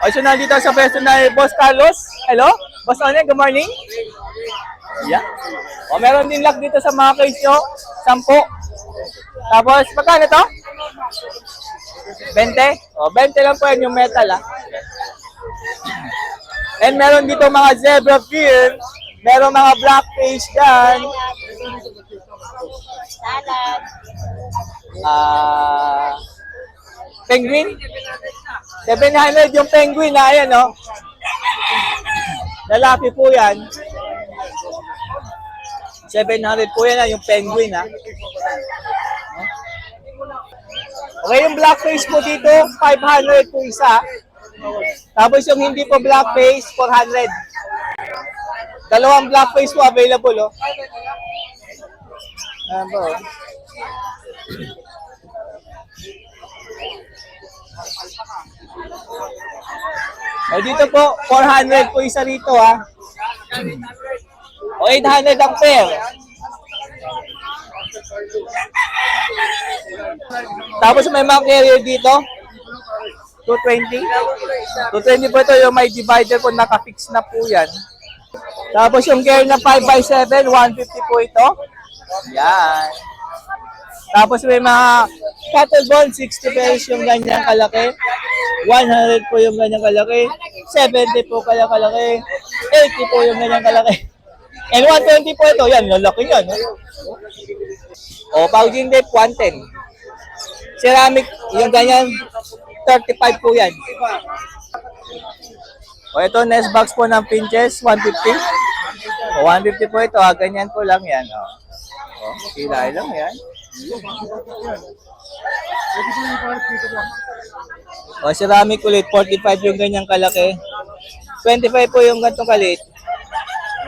O, so nandito sa pwesto na Boss Carlos. Hello? Boss One, good morning. Yeah. O, meron din lock dito sa mga case nyo. 10. Tapos, magkano to? 20? O, 20 lang po yan yung metal, ha. And meron dito mga zebra fin. Meron mga blackfish dyan. Penguin? 700 yung penguin na, ayan, no? Lalaki po yan. 700 po yan, yung penguin, ha? Okay, yung blackface po dito, 500 po isa. Tapos yung hindi po blackface, 400. Dalawang blackface po available, oh. Ayan po, oh. O dito po, 400 po isa rito, ha. O 800 ang pair. Tapos may mga carrier dito. 220. 220 po ito, yung may divider po, naka-fix na po yan. Tapos yung carrier na 5x7, 150 po ito. Yan. Tapos may mga cattle bone, 60 pesos yung ganyang kalaki. 100 po yung ganyang kalaki. 70 po kaya kalaki. 80 po yung ganyang kalaki. And 120 po ito. Yan, lalaki yan. O, packaging tape, 110. Ceramic, yung ganyan, 35 po yan. O, ito, nest box po ng pinches, 150. O, 150 po ito. Ganyan po lang yan. O, kilay lang yan. O, ceramic ulit, 45 yung ganyang kalaki. 25 po yung gantong kalit.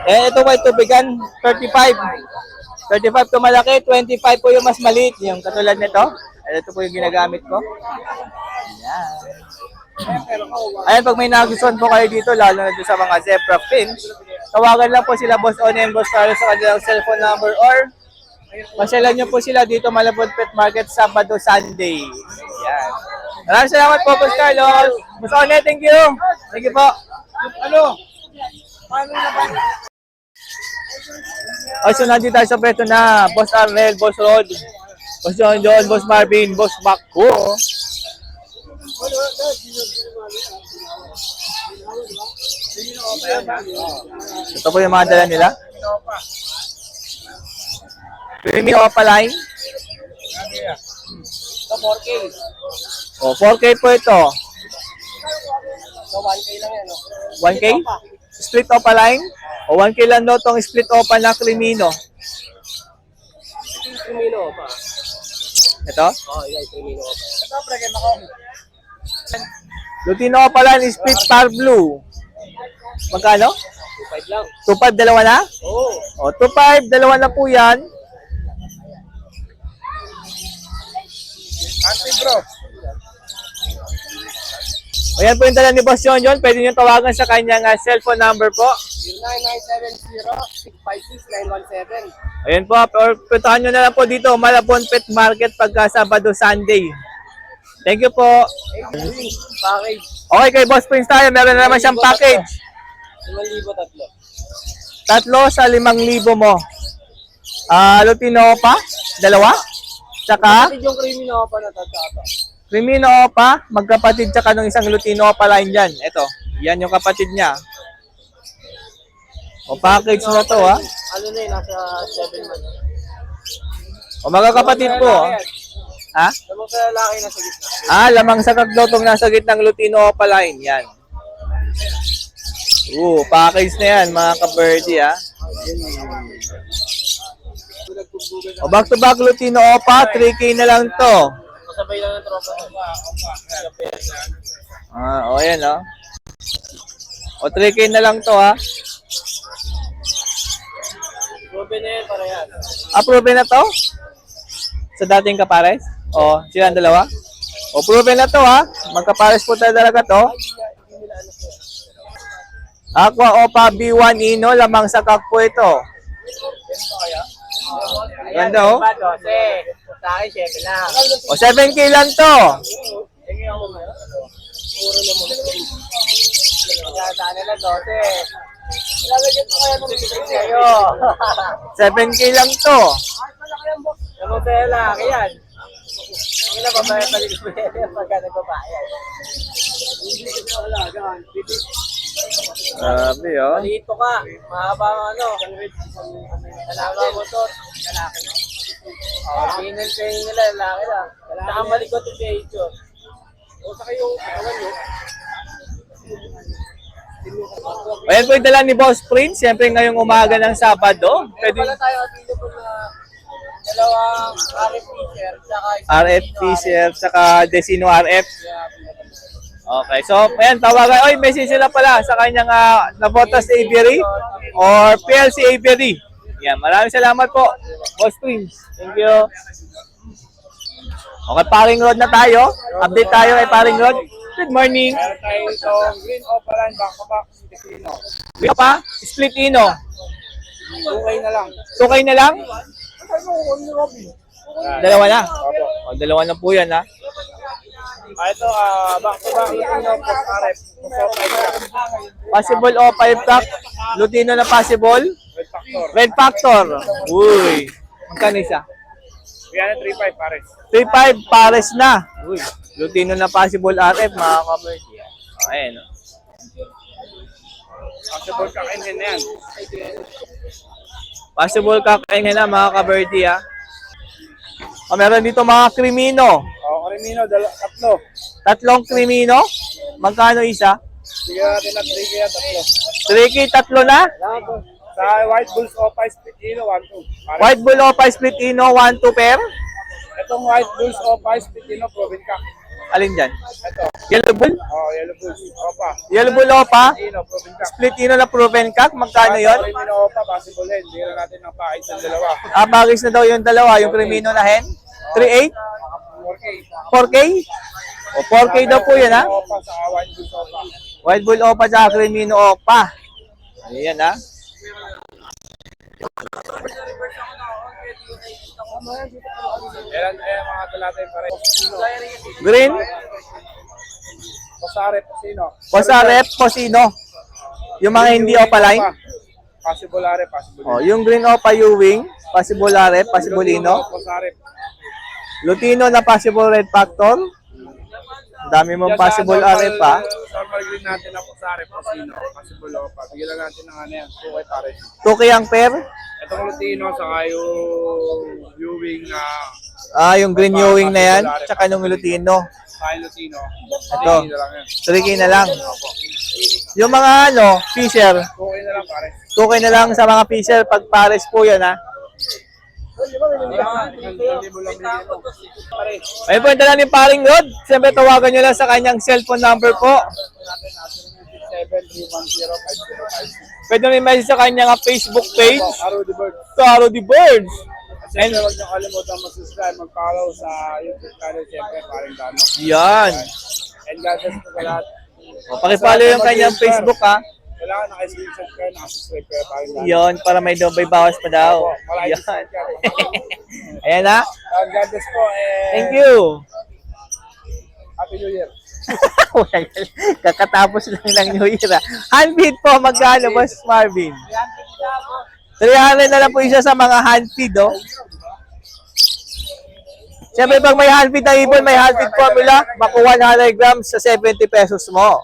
Eh, ito po tubigan, 35. 35 po malaki, 25 po yung mas maliit. Yung katulad nito. Ito po yung ginagamit ko. Ayan. Ayan, pag may nagustuhan po kayo dito, lalo na sa mga zebra fins, tawagan lang po sila Boss One and Boss Carlos sa kanilang cellphone number or pasyalan nyo po sila dito Malabon Pet Market Sabado, Sunday. Ayan. Maraming salamat po, Boss Carlos. Boss One, thank you. Thank you po. Ano? Paano na ba? O, so nandito tayo sa preto na Boss Arnel, Boss Rod, Boss John John, Boss Marvin, Boss Bako. Ito po yung mga dala nila. Creamy opaline. Ito 4K. O, 4K po ito. So 1K lang yan. 1K? Split opaline? O, 1K lang daw itong split opa na Crimino. Crimino pa. Ito? Oh, yeah, Crimino pa. Ito, pregame ako. Lutino opaline, split par blue. Magkano? 2.5 lang. 2.5, dalawa na? Oo. O, 2.5, dalawa na po yan. Anti-bro. O, yan po yung dala ni Boss John John. Pwede nyo tawagan sa kanyang cellphone number po. 0970-656-917. Ayan po, or puntahan nyo na lang po dito, Malabon Pet Market pagka Sabado, Sunday. Thank you po. Package. Okay, kay Boss Prince tayo, meron na naman siyang package. 5,000 tatlo. Tatlo sa 5,000 mo. Lutino pa, dalawa. Tsaka, Kapatid yung Crimino pa na tatlo. Crimino pa, magkapatid tsaka ng isang Lutino pa line dyan. Ito, yan yung kapatid niya. O, package na to, ha. Ano na yun, nasa 7 months. O, magkakapatid po, ha. Lamang sa lalaki nasa gitna. Lamang sa daw itong nasa gitnang Lutino pa line, yan. Package na yan, mga ka-birdie, ha. O, back to back Lutino Opa, 3K na lang to. Kasabay lang ng tropa. O, yan, o. O, 3K na lang to, ha. Proven na yan, para yan. Approve na to? Sa dating kapares? O, sila ang dalawa? O, proven na to, ha. Magkapares po tayo talaga to. Aqua Opa B1 Ino, lamang sa kak po ito. Ganda, oh. Sa akin, 7 lang. O, 7K lang to. nila 12. Lalagyan ko kaya ng bibig sa'yo. 7K lang to. Ano sa'yo laki yan? Hindi na babayad pa dito pagka nagbabayad. Grabe, oh. Malito ka. Mahaba ang ano. Dalawa mo to. Lalaki na. Tingnan kayo nila. Lalaki na. Saka malikot yung pecho. O saka yung katawan nyo. Ayan po yung dala ni Boss Prince. Siyempre ngayong umaga ng Sabado. Pwede Pwede pala tayo available na dalawang RF t-shirt. Saka RF t-shirt, saka Desino RF. Okay, so ayan, tawagan. Oy, message sila pala sa kanyang Navotas Aviary or PLC Aviary. Yan, maraming salamat po, Boss Prince. Thank you. Okay, Paring Road na tayo. Update tayo kay Paring Road. Good morning. Meron tayo itong green opaline back-to-back Filipino. Wala pa? Split Ino. 2K na lang. 2K na lang? Dalawa na? Opo. O, dalawa na po yan, ha? Ito, back-to-back Filipino post RF. Possible o 5 pack. Lutino na possible. Red factor. Red Factor. Uy. Magkano isa? Yan 3.5 pares. 3.5 pares na. Uy. Lutino na possible RF, mga kamerdi. Ayan. O. Possible kakainin na yan. Possible kakainin na, mga kaberdi, ha? O, meron dito mga krimino. Karimino, tatlo. Tatlong krimino. Magkano isa? Sige natin na 3K at tatlo. 3K, tatlo na. Sa White Bulls Opay Spitino, 1-2. White Bull Opa Split Ino, 1-2 pair. Itong White Bulls Opay Spitino, Proven Cup. Alin dyan? Ito. Yellow Bull? Yellow Bulls Opa. Yellow Bull Opa. Spitino, Proven Cup. Split Ino na proven cock. Magkano yon? Karimino Opa, possible din. Hindi na natin ng pakit sa dalawa. Bagis na daw yung dalawa, yung krimino na hen. 3.8? 4K. 4K? O 4K daw po yan, ha? Opa sa White Bulls Opa. White Bull Opa sa krimino Opa. Ayan, ha? Meron mga talatay pa rin. Green? Posare, Posino. Posarep, Posino. Yung mga hindi opaline. Possible are, possible. O, yung green Opa Ewing. Possible Arep, Possible Ino. Posare. Lutino na possible Red Factor. Dami mong possible Arep, ha? Normal green natin na Posare, Posino. Possible Opa. Bigyan lang natin ng ano yan. 2K pare. 2K ang pair. Itong Lutino, saka yung viewing na Yung green Ewing na yan. Tsaka yung Lutino. saka yung Lutino. Ito. 3K na lang yan. 3K na lang. Yung mga Fisher. 2K na lang pare. 2K na lang sa mga Fisher. Pag pares po yan, ha? Ayun po, yung dala ni Paring Rod. Siyempre, tawagan nyo lang sa kanyang cellphone number po. 7310505. Pwede may message sa kanyang Facebook page. Araw the Bird. Taro the Birds. And huwag niyo kalimutan mag-subscribe, mag-follow sa YouTube channel, siyempre, Paring Dano. Yan. And God bless po sa lahat. O, pakipollow yung kanyang Facebook, ha? Kailangan naka-screenshot kayo, naka-subscribe kayo, Paring Dano. Yon, para may dobay bawas pa daw. Maraming Yan. salamat yan. Ayan, ha? And God bless po. Thank you. Happy New Year. Kakatapos lang ng New Year, ha? Handfeed po, magkano, Boss Marvin? 300 na lang po isa sa mga handfeed, oh. Siyempre, pag may handfeed na ibon, may handfeed formula, makuha 100 grams sa 70 pesos mo.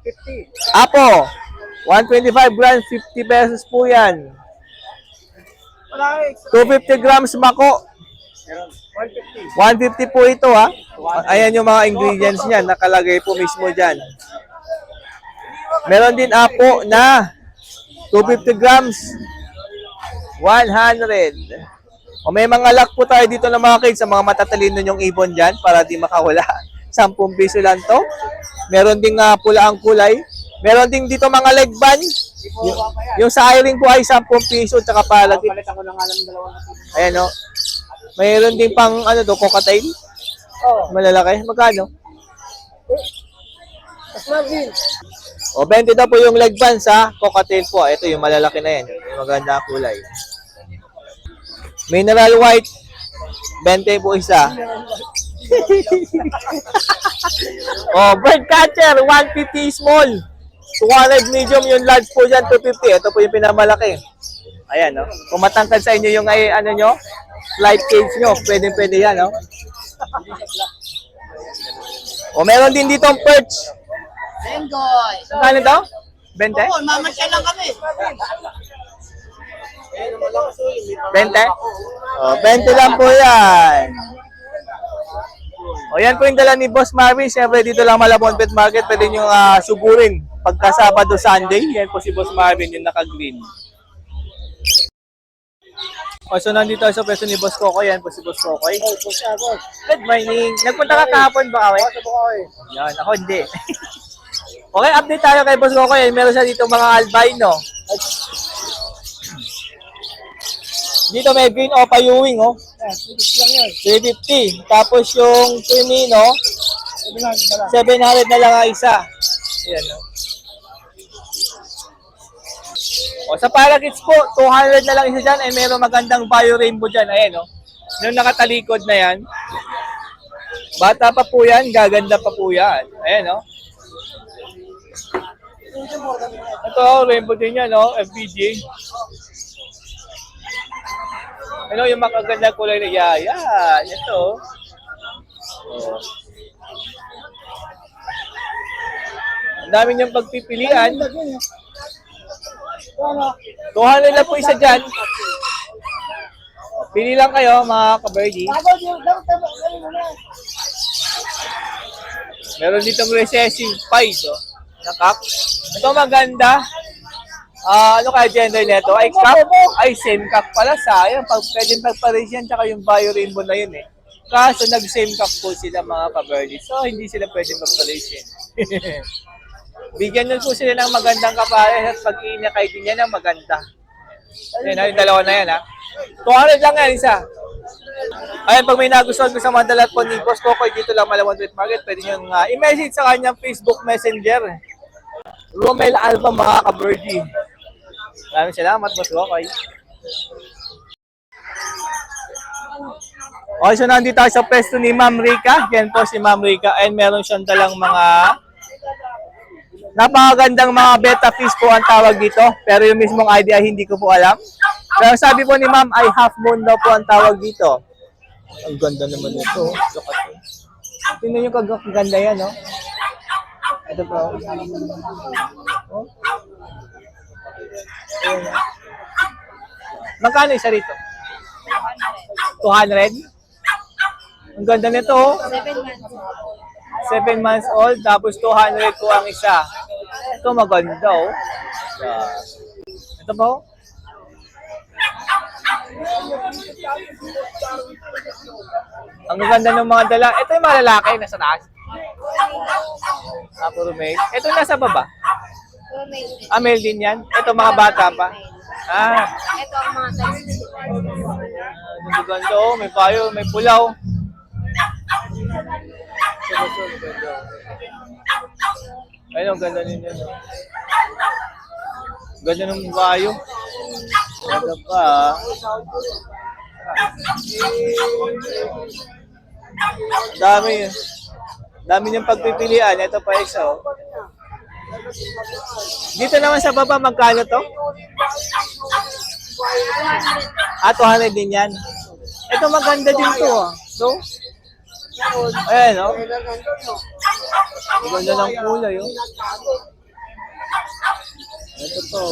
50. Apo, 125 grams, 50 pesos po yan. 250 grams mako, 150. 150 po ito, ha. Ayan yung mga ingredients niyan, nakalagay po mismo dyan. Meron din apo na 250 grams, 100. O may mga lock po tayo dito ng mga kids sa mga matatalino yung ibon dyan para di makawala. 10 piso lang to. Meron ding pula ang kulay. Meron ding dito mga leg band. Yung sa earring po ay 10 piso tsaka palagi. Palitan ko na nga ng dalawang natin. Ayan, o. Mayroon din pang ano to, cocktail. Oo. Malalaki. Magkano? Mas Marvin. O, 20 daw po yung leg band sa cocktail po. Ito yung malalaki na yan. Yung maganda kulay. Mineral white, 20 po isa. Oh, bird catcher, 150 small. 200 medium yung large po dyan, 250. Ito po yung pinamalaki. Ayan, no? Kung matangkad sa inyo yung ano nyo, light cage nyo, pwede yan, no? O, meron din dito ang perch. Bengoy. Ano daw? 20? Oo, mamasyal lang kami. 20? O, 20 lang po yan. O, yan po yung dala ni Boss Marvin. Siyempre, dito lang Malabon Pet Market. Pwede nyo suburin. Pagka Sabado, Sunday, yan po si Boss Marvin, yung naka-green. O, so nandito sa pwesto ni Boss Kokoy. Yan po si Boss Kokoy. Oh, boss ka, boss. Good morning. Nagpunta ka kahapon ba, Kaway? Yan, ako hindi. Okay, update tayo kay Boss Kokoy. Meron siya dito mga albino. Dito may green opa Ewing, oh. Ah, sibis lang yan. 350. Tapos yung Firmino, 700 na lang ang isa. Ayan, no? O, sa Parakeets po, 200 na lang isa dyan. Eh, meron magandang Bio Rainbow dyan. Ayan, no? Yung nakatalikod na yan. Bata pa po yan, gaganda pa po yan. Ayan, no? Ito, rainbow din yan, no? FPG. Ano yung makaganda kulay na yan? Ito. Oh. Ang dami niyang pagpipilian. 200 lang po isa dyan. Pili lang kayo, mga ka-birdie. Meron ditong recessive pies, oh. Nakak. Ito maganda. Ano kaya gender nito? Ay, cup? Ay, same cup pala. Sayang. Pwedeng pagpares yan, tsaka yung Bio Rainbow na yun eh. Kaso nag-same cup po sila mga ka-birdie. So, hindi sila pwedeng magpares yan. Bigyan nyo po sila ng magandang kapares at pag-iinakay din yan ng maganda. Ayan, yung dalawa na yan, ha? 200 lang yan, isa. Ayan, pag may nagustuhan ko sa mga dalat po ni Boss Kokoy, dito lang Malabon Pet Market, pwede nyo i-message sa kanyang Facebook Messenger. Romel Alba, mga ka-birdie. Maraming salamat, Boss Kokoy. Okay, so nandito tayo sa pwesto ni Ma'am Rica. Yan po si Ma'am Rica. And meron siyang dalang mga napakagandang mga beta fish po ang tawag dito. Pero yung mismong idea, hindi ko po alam. Pero sabi po ni Ma'am ay half moon daw po ang tawag dito. Ang ganda naman ito. Tingnan yung kaganda yan, no? Ito po. Oh. Ayan. Magkano isa rito? 200? Ang ganda nito, oh. 7 months old, tapos 200 po ang isa. Ito maganda, oh. Ito po. Ang ganda ng mga dala. Ito yung mga lalaki, nasa taas. Puro male. Ito nasa baba. Male din yan. Ito mga bata pa. Ito ang mga size. Ang ganda, oh. May payo, may pulaw. Ayun, ang ganda ninyo. No? Ganda ng bayo. Ganda pa. Dami yun. Dami niyang pagpipilian. Ito pa isa, oh. Dito naman sa baba, magkano to? 200 din yan. Ito maganda din to, oh. So, ayan, oh. Maganda ng kulay, oh. Ito to.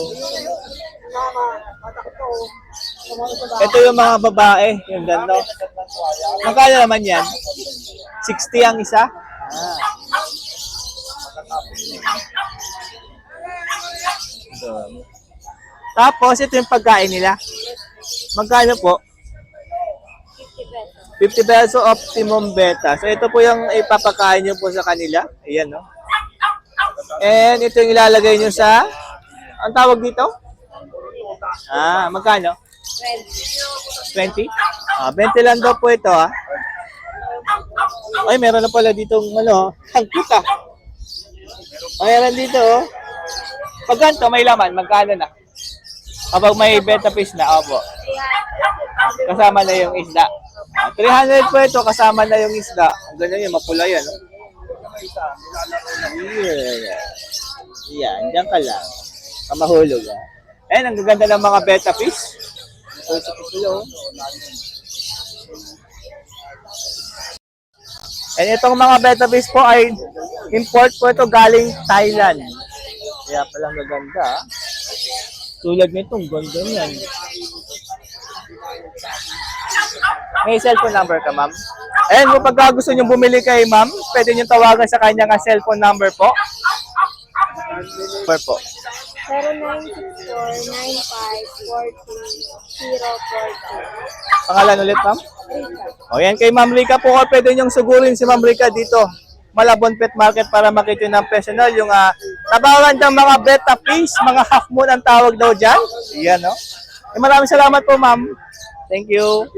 Ito yung mga babae, yung ganda. Magkano naman yan? 60 ang isa? Tapos, ito yung pagkain nila. Magkano po? 50 peso optimum beta. So, ito po yung ipapakain nyo po sa kanila. Ayan, no? And ito yung ilalagay nyo sa, ang tawag dito? Magkano? 20? 20 lang daw po ito, ha? Ay, meron na pala dito, hangkut, ha? Meron dito, oh. Pag ganito, may laman, magkano na? Kapag may beta fish na, opo. Kasama na yung isda. 300 po ito, kasama na yung isda. Ang ganyan yun, mapula yan. No? Yan, diyan ka lang. Kamahulog. Ayan, ang gaganda ng mga betta fish. Ito sa pupulo. And itong mga betta fish po ay import po ito galing Thailand. Kaya palang maganda. Tulad nitong ganda niyan. May cellphone number ka, ma'am? Ayan, kung pagka gusto nyo bumili kay ma'am, pwede nyo tawagan sa kanyang cellphone number po. Po. 0964-9542-042. Pangalan ulit, ma'am? O yan, kay Ma'am Rica po, o pwede nyong sugurin si Ma'am Rica dito. Malabon Pet Market para makita ng personal yung tabawan ng mga betta fish, mga half moon ang tawag daw dyan. Yan, no? Maraming salamat po, ma'am. Thank you.